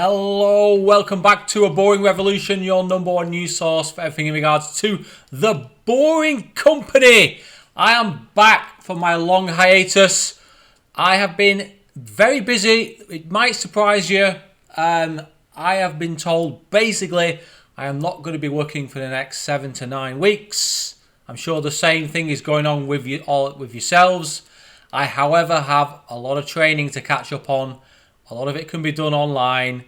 Hello, welcome back to A Boring Revolution, your number one news source for everything in regards to The Boring Company. I am back from my long hiatus. I have been very busy. It might surprise you. I have been told basically I am not going to be working for the next 7 to 9 weeks. I'm sure the same thing is going on with you all, with yourselves. I, however, have a lot of training to catch up on. A lot of it can be done online.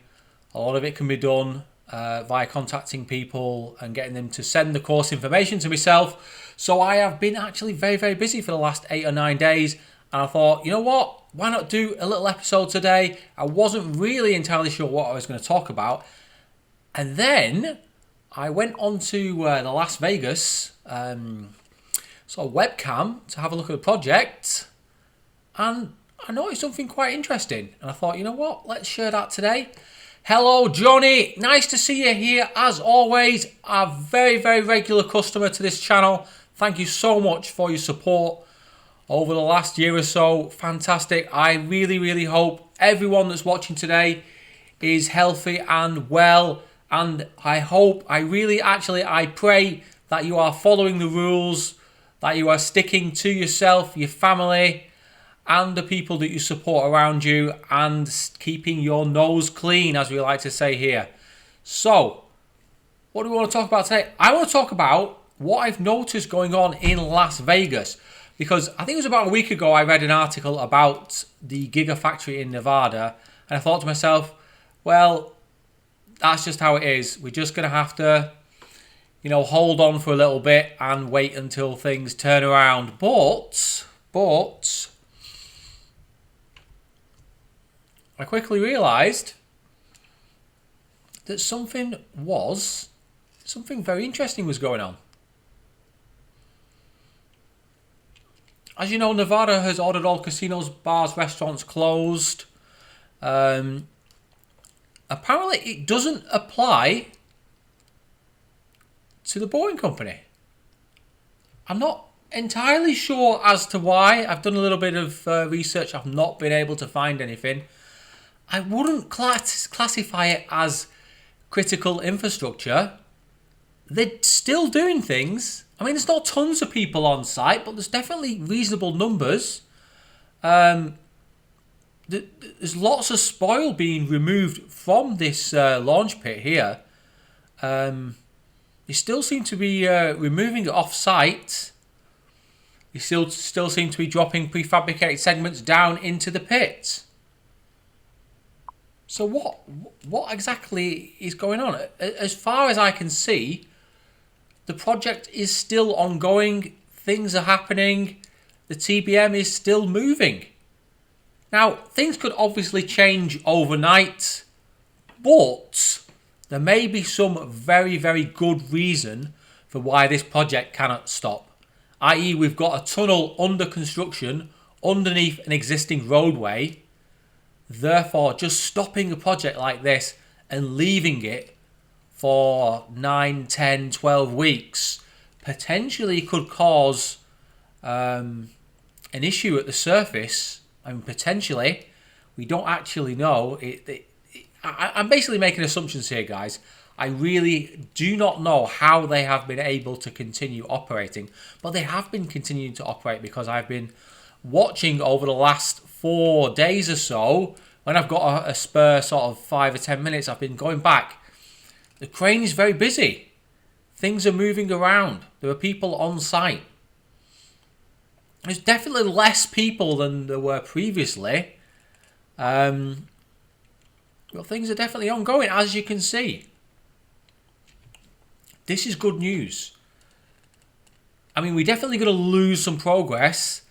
A lot of it can be done via contacting people and getting them to send the course information to myself. So I have been actually very, very busy for the last 8 or 9 days. And I thought, you know what? Why not do a little episode today? I wasn't really entirely sure what I was going to talk about. And then I went on to the Las Vegas webcam to have a look at the project. And I noticed something quite interesting. And I thought, you know what? Let's share that today. Hello, Johnny. Nice to see you here. As always, a very, very regular customer to this channel. Thank you so much for your support over the last year or so. Fantastic. I really, really hope everyone that's watching today is healthy and well. And I pray that you are following the rules, that you are sticking to yourself, your family, and the people that you support around you, and keeping your nose clean, as we like to say here. So, what do we want to talk about today? I want to talk about what I've noticed going on in Las Vegas. Because I think it was about a week ago I read an article about the Gigafactory in Nevada. And I thought to myself, well, that's just how it is. We're just going to have to, hold on for a little bit and wait until things turn around. But I quickly realised that something very interesting was going on. As you know, Nevada has ordered all casinos, bars, restaurants closed. Apparently it doesn't apply to the Boring Company. I'm not entirely sure as to why. I've done a little bit of research. I've not been able to find anything. I wouldn't classify it as critical infrastructure. They're still doing things. I mean, there's not tons of people on site, but there's definitely reasonable numbers. There's lots of spoil being removed from this launch pit here. They still seem to be removing it off-site. They still seem to be dropping prefabricated segments down into the pit. So what exactly is going on? As far as I can see, the project is still ongoing. Things are happening. The TBM is still moving. Now, things could obviously change overnight, but there may be some very, very good reason for why this project cannot stop. I.e., we've got a tunnel under construction underneath an existing roadway. Therefore, just stopping a project like this and leaving it for 9, 10, 12 weeks potentially could cause an issue at the surface. I mean, potentially. We don't actually know. I'm basically making assumptions here, guys. I really do not know how they have been able to continue operating. But they have been continuing to operate because I've been watching over the last 4 days or so. When I've got a spare sort of 5 or 10 minutes, I've been going back. The crane is very busy. Things are moving around. There are people on site. There's definitely less people than there were previously. Well, things are definitely ongoing, as you can see. This is good news. I mean, we're definitely going to lose some progress.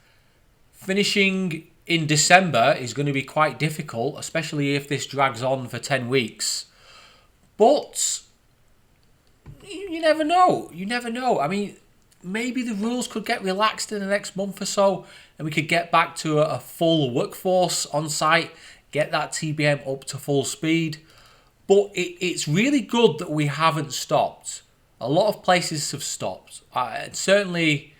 Finishing in December is going to be quite difficult, especially if this drags on for 10 weeks. But you never know. You never know. I mean, maybe the rules could get relaxed in the next month or so, and we could get back to a full workforce on site, get that TBM up to full speed. But it's really good that we haven't stopped. A lot of places have stopped. Certainly,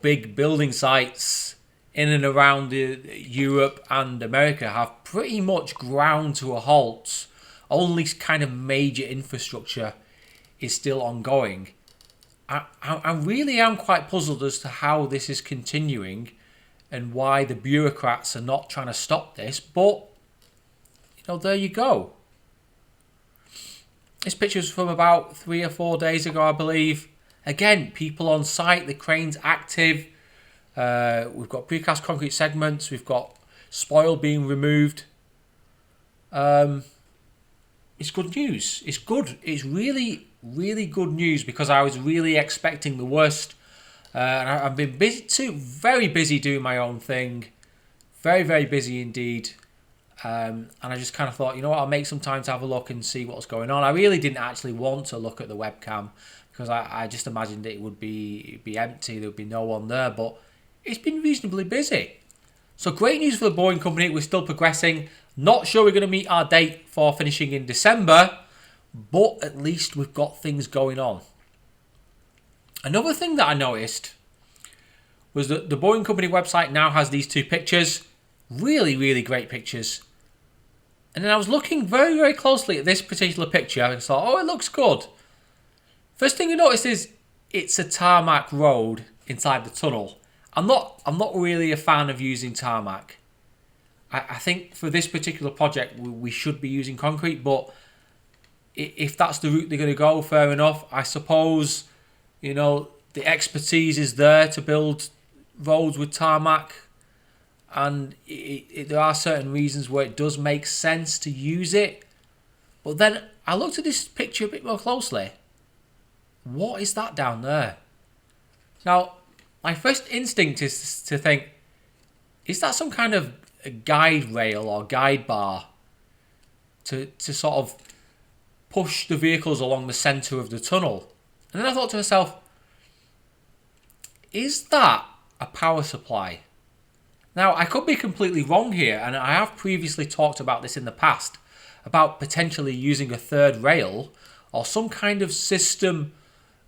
big building sites in and around Europe and America have pretty much ground to a halt. Only kind of major infrastructure is still ongoing. I really am quite puzzled as to how this is continuing and why the bureaucrats are not trying to stop this. But, there you go. This picture's from about 3 or 4 days ago, I believe. Again, people on site, the crane's active. We've got precast concrete segments. We've got spoil being removed. It's good news. It's good. It's really, really good news because I was really expecting the worst. And I've been busy too, very busy doing my own thing. Very, very busy indeed. And I just kind of thought, I'll make some time to have a look and see what's going on. I really didn't actually want to look at the webcam because I just imagined it would be empty. There would be no one there. But it's been reasonably busy. So great news for the Boeing company. We're still progressing. Not sure we're going to meet our date for finishing in December, but at least we've got things going on. Another thing that I noticed was that the Boeing company website now has these 2 pictures. Really, really great pictures. And then I was looking very, very closely at this particular picture and thought, it looks good. First thing I noticed is it's a tarmac road inside the tunnel. I'm not really a fan of using tarmac. I think for this particular project we should be using concrete, but if that's the route they're going to go, fair enough. I suppose, the expertise is there to build roads with tarmac, and there are certain reasons where it does make sense to use it. But then I looked at this picture a bit more closely. What is that down there? Now, my first instinct is to think, is that some kind of a guide rail or guide bar to sort of push the vehicles along the centre of the tunnel? And then I thought to myself, is that a power supply? Now, I could be completely wrong here, and I have previously talked about this in the past, about potentially using a third rail or some kind of system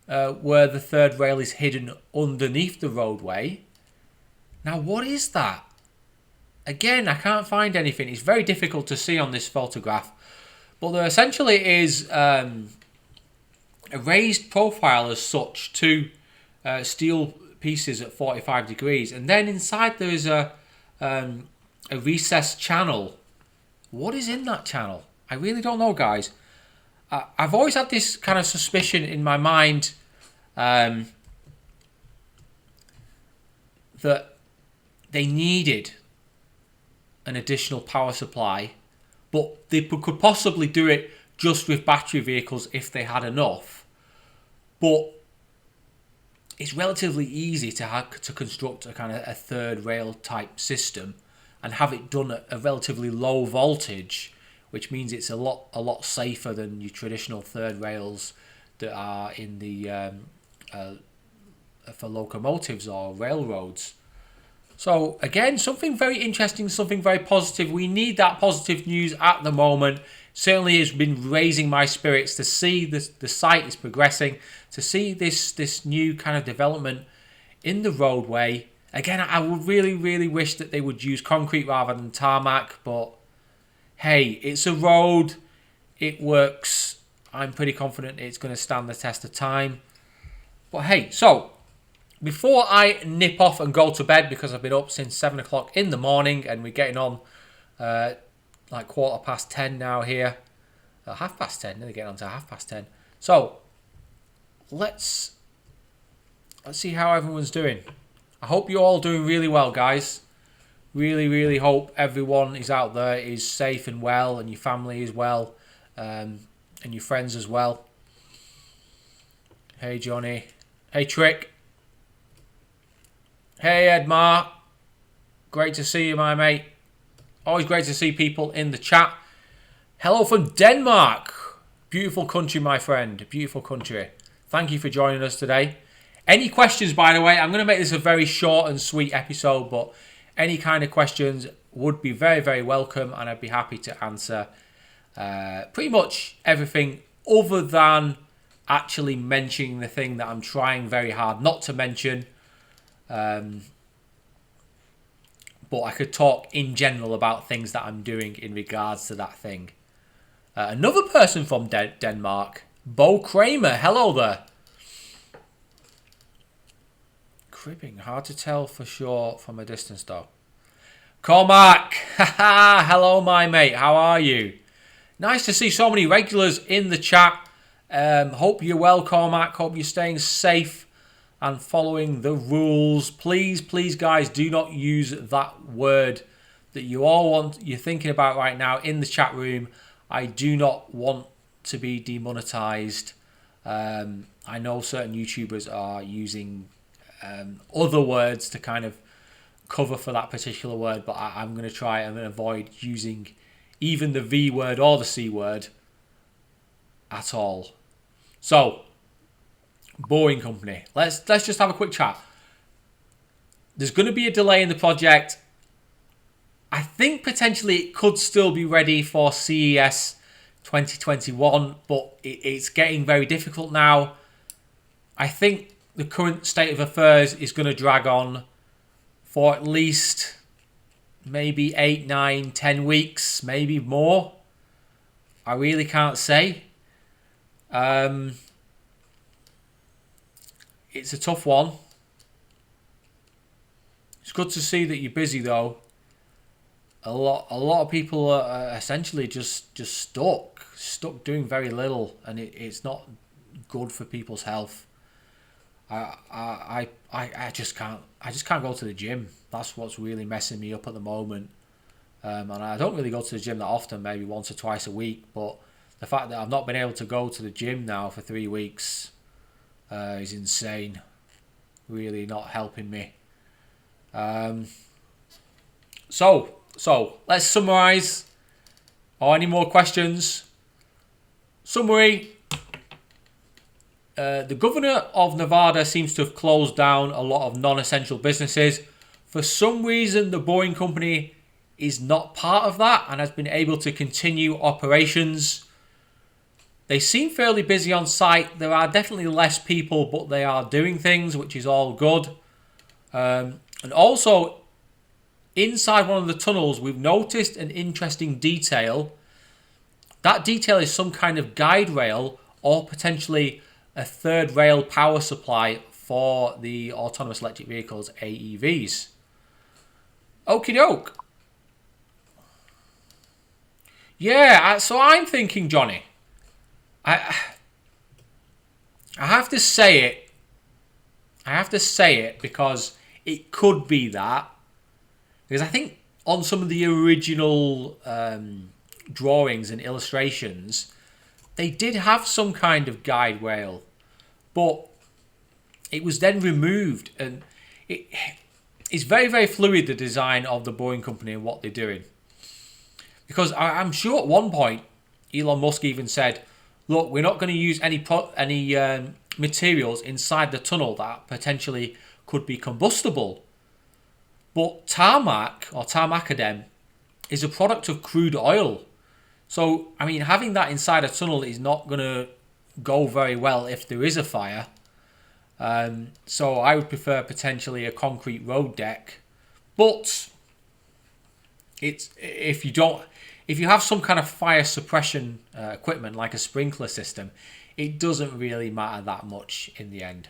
where the third rail is hidden underneath the roadway. Now, what is that? Again, I can't find anything. It's very difficult to see on this photograph. But there essentially is a raised profile as such to steel pieces at 45 degrees. And then inside there is a recessed channel. What is in that channel? I really don't know, guys. I've always had this kind of suspicion in my mind that they needed an additional power supply, but they could possibly do it just with battery vehicles if they had enough. But it's relatively easy to construct a kind of a third rail type system and have it done at a relatively low voltage, which means it's a lot safer than your traditional third rails that are in the for locomotives or railroads. So again, something very interesting, something very positive. We need that positive news at the moment. Certainly has been raising my spirits to see the site is progressing, to see this new kind of development in the roadway. Again, I would really, really wish that they would use concrete rather than tarmac, but hey, it's a road, it works. I'm pretty confident it's going to stand the test of time. But hey, so before I nip off and go to bed, because I've been up since 7 o'clock in the morning and we're getting on like 10:15 now here. 10:30, nearly getting on to 10:30. So let's see how everyone's doing. I hope you're all doing really well, guys. Really, really hope everyone is out there is safe and well, and your family is well, and your friends as well. Hey, Johnny. Hey, Trick. Hey, Edmar. Great to see you, my mate. Always great to see people in the chat. Hello from Denmark. Beautiful country, my friend. Beautiful country. Thank you for joining us today. Any questions, by the way? I'm going to make this a very short and sweet episode, but any kind of questions would be very, very welcome, and I'd be happy to answer pretty much everything other than actually mentioning the thing that I'm trying very hard not to mention. but I could talk in general about things that I'm doing in regards to that thing. Another person from Denmark, Bo Kramer. Hello there. Cribbing, hard to tell for sure from a distance though. Cormac, hello my mate, how are you? Nice to see so many regulars in the chat. Hope you're well, Cormac. Hope you're staying safe and following the rules. Please, please, guys, do not use that word that you're thinking about right now in the chat room. I do not want to be demonetized. I know certain YouTubers are using other words to kind of cover for that particular word, but I'm going to try and avoid using even the V word or the C word at all. So, Boeing Company. Let's just have a quick chat. There's going to be a delay in the project. I think potentially it could still be ready for CES 2021, but it's getting very difficult now. I think the current state of affairs is going to drag on for at least maybe 8, 9, 10 weeks, maybe more. I really can't say. It's a tough one. It's good to see that you're busy though. A lot of people are essentially just stuck doing very little, and it's not good for people's health. I just can't go to the gym. That's what's really messing me up at the moment. And I don't really go to the gym that often, maybe once or twice a week. But the fact that I've not been able to go to the gym now for 3 weeks is insane. Really not helping me. So let's summarise. Or any more questions? Summary. The governor of Nevada seems to have closed down a lot of non-essential businesses. For some reason, the Boeing Company is not part of that and has been able to continue operations. They seem fairly busy on site. There are definitely less people, but they are doing things, which is all good. And also, inside one of the tunnels, we've noticed an interesting detail. That detail is some kind of guide rail or potentially a third rail power supply for the autonomous electric vehicles, AEVs. Okie doke. Yeah, so I'm thinking, Johnny, I have to say it. I have to say it because it could be that. Because I think on some of the original drawings and illustrations, they did have some kind of guide rail, but it was then removed, and it's very, very fluid, the design of the Boeing Company and what they're doing. Because I'm sure at one point, Elon Musk even said, look, we're not going to use any materials inside the tunnel that potentially could be combustible. But tarmac, or tarmacadem, is a product of crude oil. So, I mean, having that inside a tunnel is not going to go very well if there is a fire. So I would prefer potentially a concrete road deck. But it's if you have some kind of fire suppression equipment like a sprinkler system, it doesn't really matter that much in the end.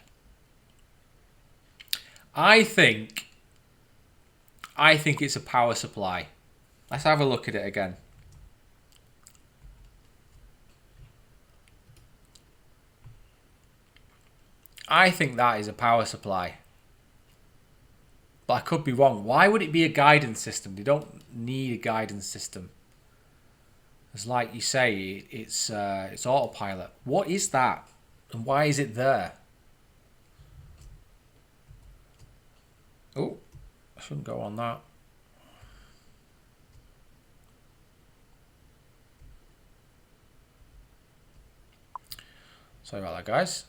I think it's a power supply. Let's have a look at it again. I think that is a power supply. But I could be wrong. Why would it be a guidance system? They don't need a guidance system. It's like you say, it's autopilot. What is that? And why is it there? Oh, I shouldn't go on that. Sorry about that, guys.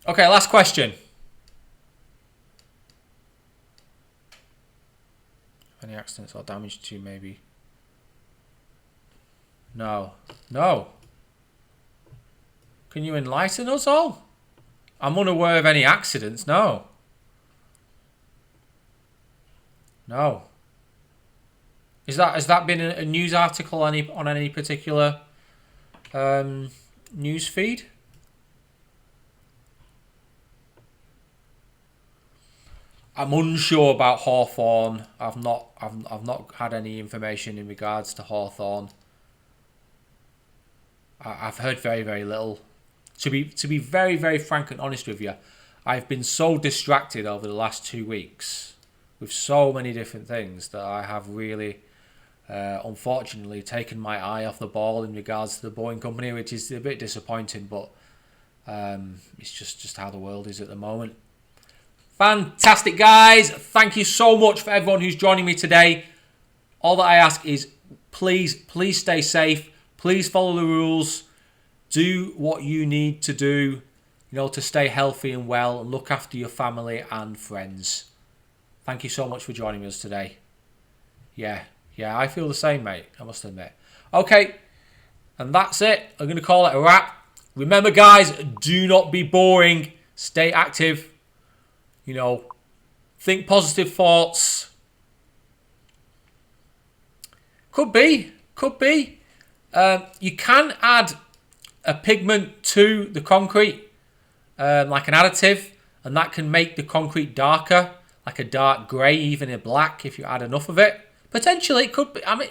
Okay, last question. Any accidents or damage to maybe? No. Can you enlighten us all? I'm unaware of any accidents, no. No. Has that been a news article on any particular news feed? I'm unsure about Hawthorne. I've not had any information in regards to Hawthorne. I've heard very, very little. To be very, very frank and honest with you, I've been so distracted over the last 2 weeks with so many different things that I have really, unfortunately, taken my eye off the ball in regards to the Boeing company, which is a bit disappointing, but it's just how the world is at the moment. Fantastic, guys. Thank you so much for everyone who's joining me today. All that I ask is please stay safe. Please follow the rules. Do what you need to do, to stay healthy and well and look after your family and friends. Thank you so much for joining us today. Yeah, I feel the same, mate. I must admit. Okay, and that's it. I'm going to call it a wrap. Remember, guys, do not be boring. Stay active. Think positive thoughts. Could be. You can add a pigment to the concrete, like an additive, and that can make the concrete darker, like a dark grey, even a black, if you add enough of it. Potentially, it could be. I mean,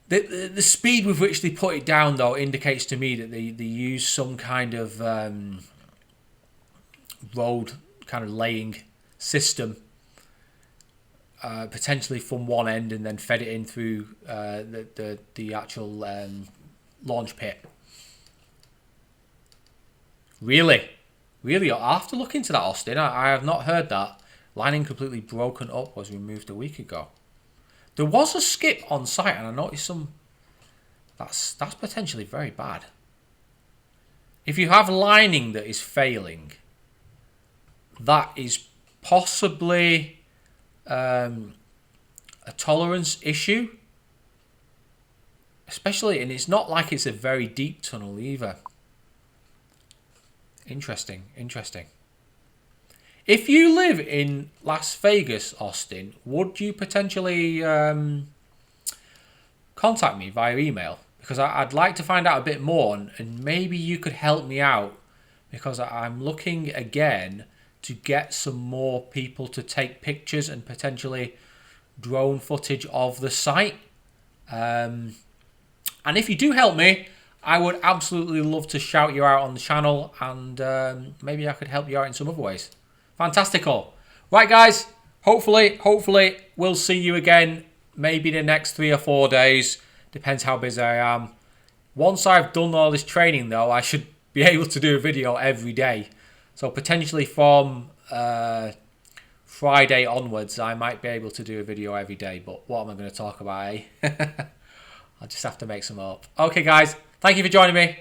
the speed with which they put it down, though, indicates to me that they use some kind of road kind of laying system, potentially from one end, and then fed it in through the actual launch pit. Really, I'll have to look into that, Austin. I have not heard that. Lining completely broken up was removed a week ago. There was a skip on site, and I noticed some. That's potentially very bad. If you have lining that is failing, that is possibly a tolerance issue. Especially, and it's not like it's a very deep tunnel either. Interesting. If you live in Las Vegas, Austin, would you potentially contact me via email? Because I'd like to find out a bit more, and maybe you could help me out, because I'm looking again to get some more people to take pictures and potentially drone footage of the site. And if you do help me, I would absolutely love to shout you out on the channel, and maybe I could help you out in some other ways. Fantastical. Right, guys, hopefully we'll see you again maybe the next 3 or 4 days. Depends how busy I am. Once I've done all this training, though, I should be able to do a video every day. So potentially from Friday onwards, I might be able to do a video every day. But what am I going to talk about, eh? I'll just have to make some up. Okay, guys. Thank you for joining me.